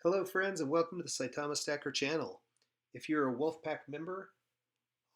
Hello friends and welcome to the Saitama Stacker channel. If you're a Wolfpack member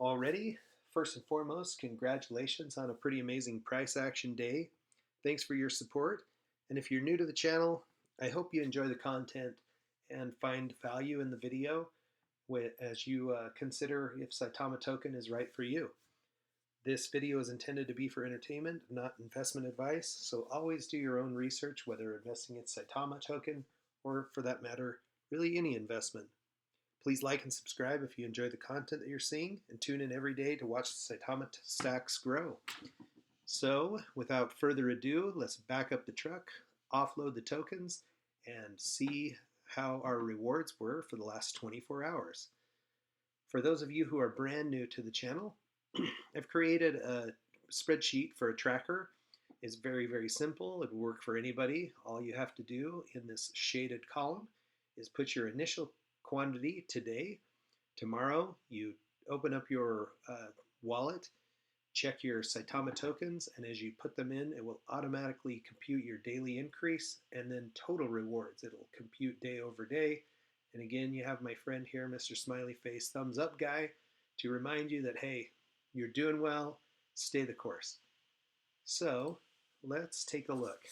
already, first and foremost, congratulations on a pretty amazing price action day. Thanks for your support. And if you're new to the channel, I hope you enjoy the content and find value in the video as you consider if Saitama token is right for you. This video is intended to be for entertainment, not investment advice, so always do your own research, whether investing in Saitama token or, for that matter, really any investment. Please like and subscribe if you enjoy the content that you're seeing, and tune in every day to watch the Saitama stacks grow. So, without further ado, let's back up the truck, offload the tokens, and see how our rewards were for the last 24 hours. For those of you who are brand new to the channel, I've created a spreadsheet for a tracker. It's very, very simple. It will work for anybody. All you have to do in this shaded column is put your initial quantity today. Tomorrow, you open up your wallet, check your Saitama tokens, and as you put them in, it will automatically compute your daily increase and then total rewards. It'll compute day over day. And again, you have my friend here, Mr. Smiley Face Thumbs Up Guy, to remind you that, hey, you're doing well, stay the course. So let's take a look.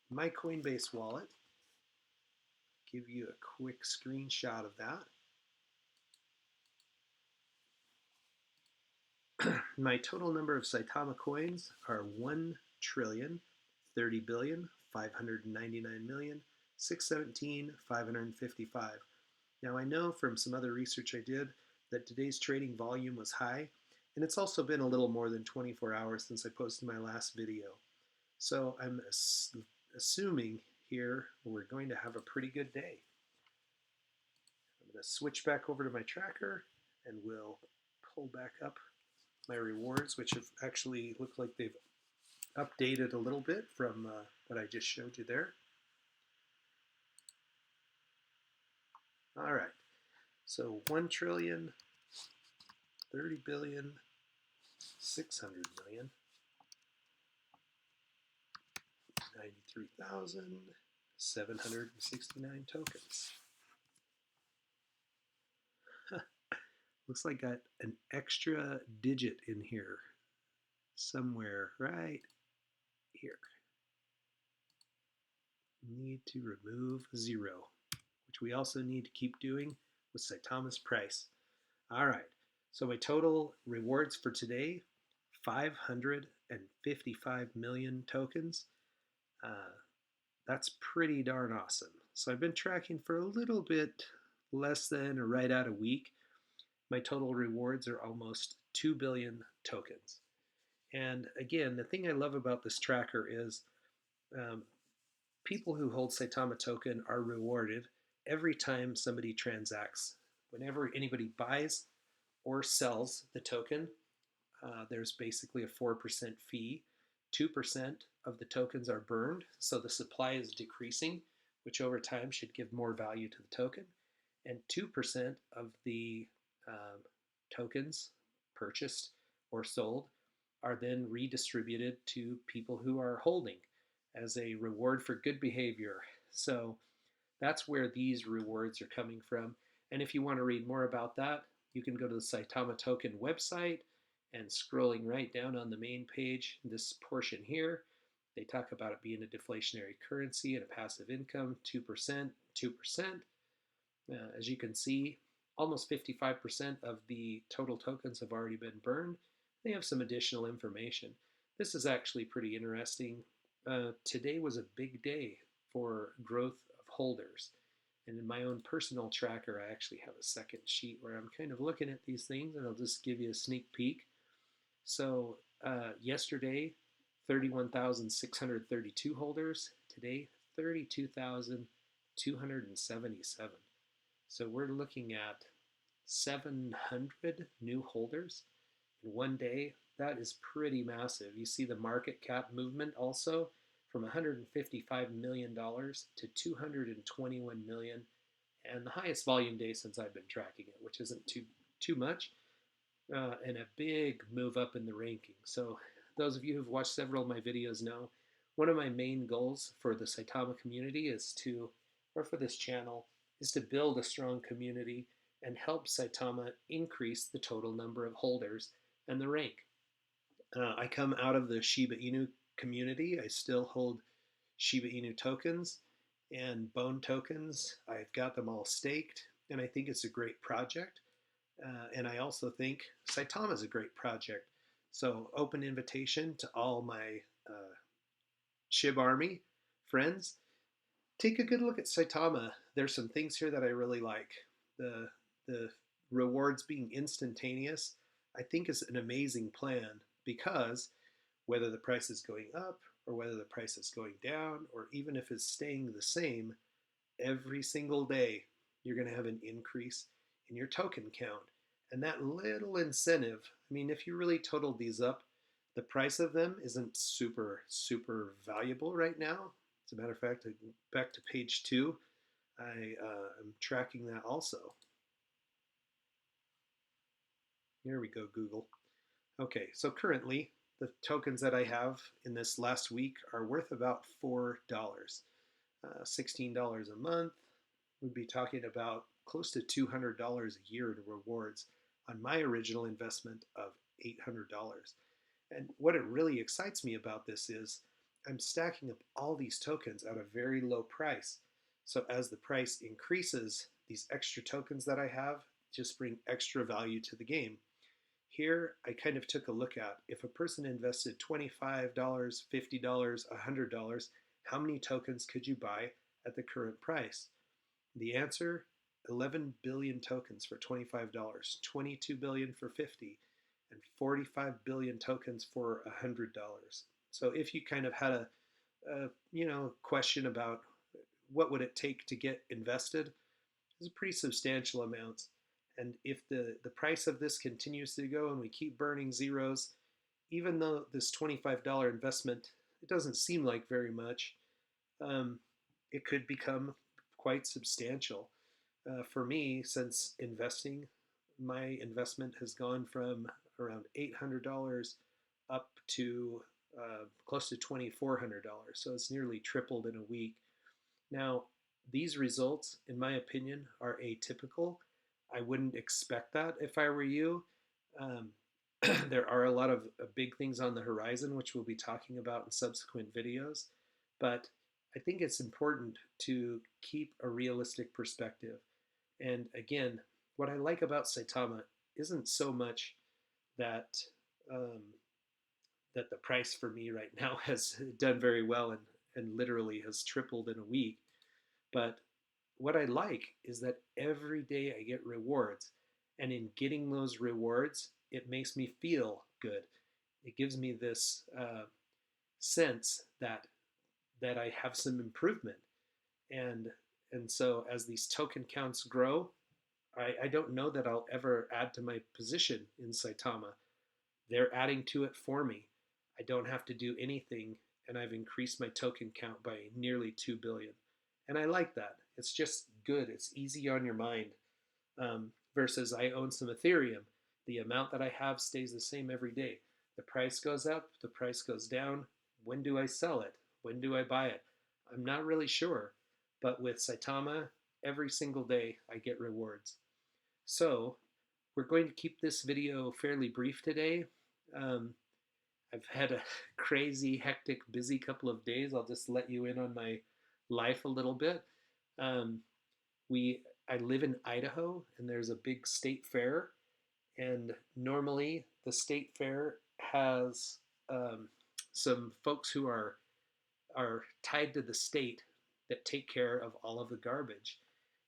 My Coinbase wallet, give you a quick screenshot of that. My total number of Saitama coins are 1,30,30,599,617,555. Now I know from some other research I did that today's trading volume was high, and it's also been a little more than 24 hours since I posted my last video. So I'm assuming here we're going to have a pretty good day. I'm going to switch back over to my tracker and we'll pull back up my rewards, which have actually looked like they've updated a little bit from what I just showed you there. All right, so 1,30,000,600,000,93,769 tokens. Looks like I got an extra digit in here somewhere right here. Need to remove 0, which we also need to keep doing with Saitama's price. All right, so my total rewards for today, 555 million tokens. That's pretty darn awesome. So I've been tracking for a little bit less than or right at a week. My total rewards are almost 2 billion tokens. And again, the thing I love about this tracker is people who hold Saitama token are rewarded every time somebody transacts. Whenever anybody buys or sells the token, there's basically a 4% fee. 2% of the tokens are burned, so the supply is decreasing, which over time should give more value to the token. And 2% of the tokens purchased or sold are then redistributed to people who are holding as a reward for good behavior. So that's where these rewards are coming from. And if you want to read more about that, you can go to the Saitama token website, and scrolling right down on the main page, this portion here, they talk about it being a deflationary currency and a passive income, 2%, 2%. As you can see, almost 55% of the total tokens have already been burned. They have some additional information. This is actually pretty interesting. Today was a big day for growth of holders. And in my own personal tracker, I actually have a second sheet where I'm kind of looking at these things, and I'll just give you a sneak peek. So yesterday, 31,632 holders. Today, 32,277. So we're looking at 700 new holders in one day. That is pretty massive. You see the market cap movement also from $155 million to $221 million, and the highest volume day since I've been tracking it, which isn't too much, and a big move up in the ranking. So those of you who've watched several of my videos know one of my main goals for the Saitama community is to or for this channel is to build a strong community and help Saitama increase the total number of holders and the rank. I come out of the Shiba Inu community. I still hold Shiba Inu tokens and Bone tokens. I've got them all staked, and I think it's a great project. And I also think Saitama is a great project. So, open invitation to all my SHIB Army friends. Take a good look at Saitama. There's some things here that I really like. The rewards being instantaneous, I think, is an amazing plan because whether the price is going up or whether the price is going down or even if it's staying the same, every single day you're going to have an increase in your token count. And that little incentive, I mean, if you really totaled these up, the price of them isn't super valuable right now. As a matter of fact, back to page 2, I am tracking that also. Here we go, Google. Okay, so currently the tokens that I have in this last week are worth about $4. $16 a month. We'd be talking about close to $200 a year in rewards on my original investment of $800. And what it really excites me about this is I'm stacking up all these tokens at a very low price. So as the price increases, these extra tokens that I have just bring extra value to the game. Here, I kind of took a look at if a person invested $25, $50, $100, how many tokens could you buy at the current price? The answer, 11 billion tokens for $25, 22 billion for 50, and 45 billion tokens for $100. So if you kind of had a question about what would it take to get invested, it's a pretty substantial amount. And if the price of this continues to go and we keep burning zeros, even though this $25 investment, it doesn't seem like very much, it could become quite substantial. For me, since investing, my investment has gone from around $800 up to close to $2,400. So it's nearly tripled in a week. Now, these results, in my opinion, are atypical. I wouldn't expect that if I were you. Um, there are a lot of big things on the horizon, which we'll be talking about in subsequent videos. But I think it's important to keep a realistic perspective. And again, what I like about Saitama isn't so much that um, that the price for me right now has done very well and literally has tripled in a week. But what I like is that every day I get rewards. And in getting those rewards, it makes me feel good. It gives me this sense that I have some improvement. And and so as these token counts grow, I don't know that I'll ever add to my position in Saitama. They're adding to it for me. I don't have to do anything, and I've increased my token count by nearly 2 billion. And I like that. It's just good. It's easy on your mind. Versus I own some Ethereum. The amount that I have stays the same every day. The price goes up, the price goes down. When do I sell it? When do I buy it? I'm not really sure. But with Saitama, every single day I get rewards. So we're going to keep this video fairly brief today. Um, I've had a crazy, hectic, busy couple of days. I'll just let you in on my life a little bit. Um, I live in Idaho, and there's a big state fair. And normally, the state fair has some folks who are tied to the state that take care of all of the garbage.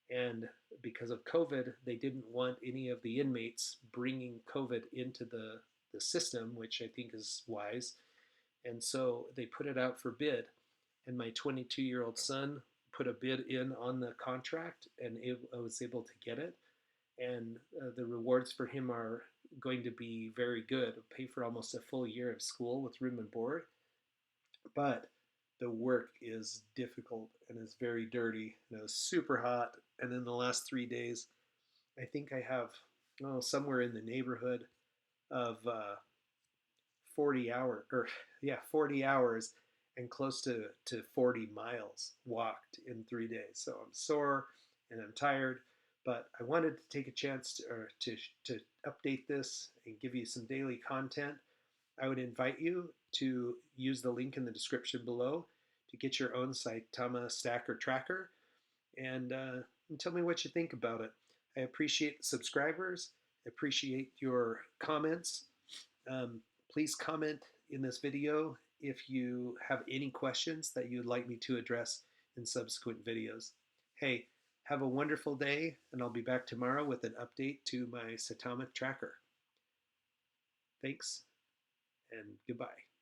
And because of COVID, they didn't want any of the inmates bringing COVID into the system, which I think is wise. And so they put it out for bid. And my 22-year-old son put a bid in on the contract, and I was able to get it. And the rewards for him are going to be very good. It'll pay for almost a full year of school with room and board. But the work is difficult and is very dirty. And it was super hot. And in the last 3 days, I think I have somewhere in the neighborhood of 40 hours, and close to 40 miles walked in 3 days. So I'm sore and I'm tired, but I wanted to take a chance to update this and give you some daily content. I would invite you to use the link in the description below to get your own Saitama Stacker tracker and tell me what you think about it. I appreciate the subscribers, appreciate your comments. Please comment in this video if you have any questions that you'd like me to address in subsequent videos. Hey, have a wonderful day, and I'll be back tomorrow with an update to my Saitama tracker. Thanks, and goodbye.